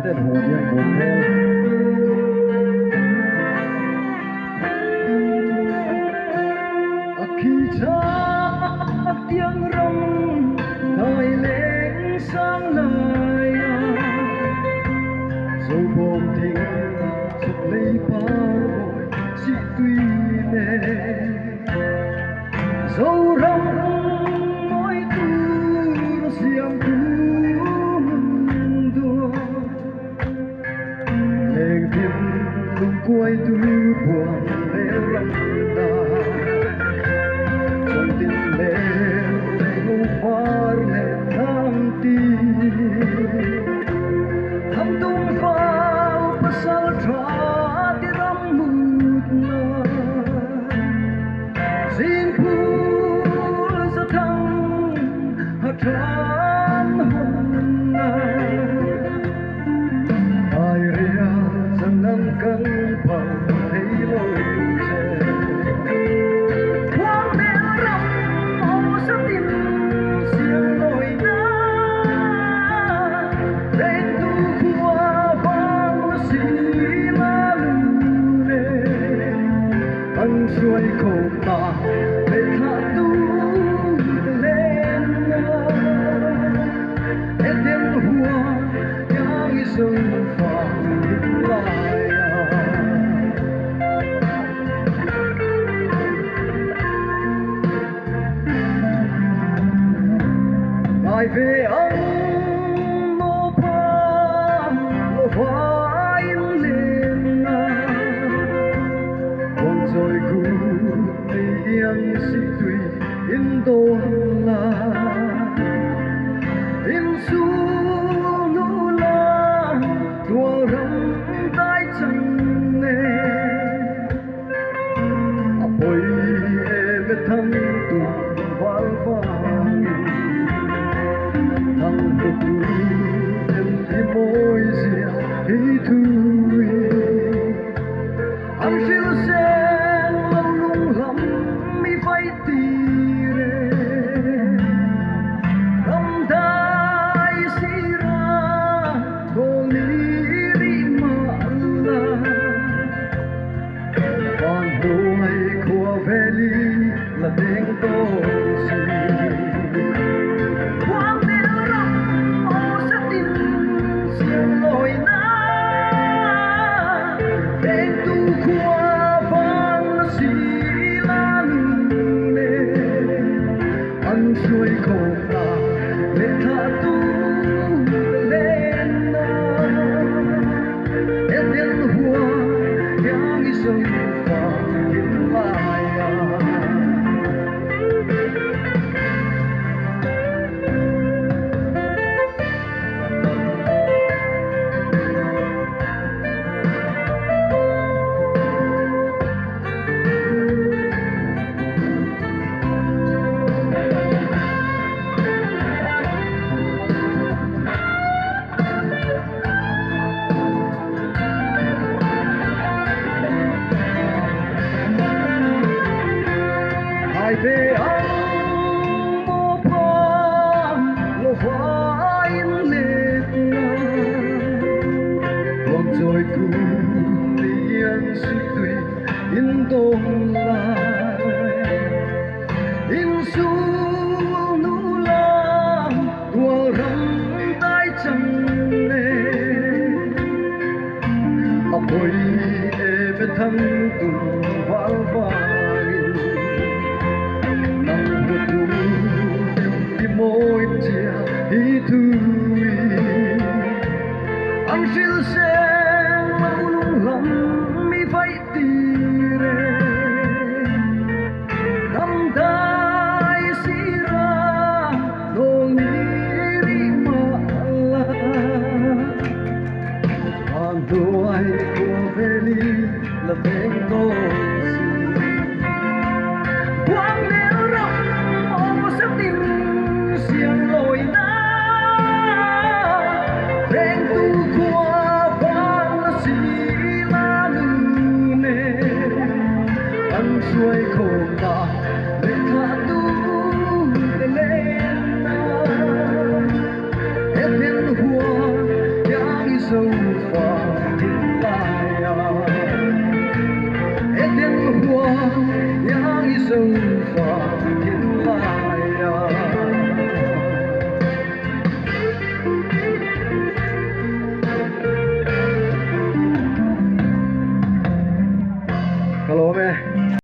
tên hồ nhân buồn theo khi cha tiếng rong đời lên sáng lời dẫu bom tình chợt lấy bao bội chỉ tuy nè dẫu rong mỗi tu riêng tu đua lên thiên lung quay tu buồn lê rong ta trong tiếng lên ngủ phar lên nanti thầm tung vào pasal tra di rambut na sin pul sa thang hatram honna ai ria sang nang kang pang thấy lối anh xuôi khổ ta để thả tu lên em tiếng hoa nhang sông phẳng lại lại về ông mô pa mô hoa im lên rồi cùng tiếng sĩ tùy in đô la in su nu la đùa rong tay chân nè bồi em thăng tụ vang vang thăng tụ em đi môi rìa đi thui anh siêu sen lâu lung lắm mi phải tire ram dai sira goliri mala van đôi khua veli là tiếng tô si quang đeo rong ô sắc tin xiên lối na đen tu khua vang xì la nè anh xuôi khổ ta để tha tu lên em tiếng hoa nhang sông phẳng in lại ai về ông mô pa lô hoa in lên còn rồi cùng tiếng sĩ tùy in tôn lại in su nu la đùa rong tay chân nè bồi em thăng tùng vang vang nằm một đôi đi môi chia đi thui anh siêu sen lâu lung lắm mi phải tire ram dai sira goliri mala van đôi khua veli là tiếng tô quang đeo rong ô sắc tin xiên lối na đen tu khua gió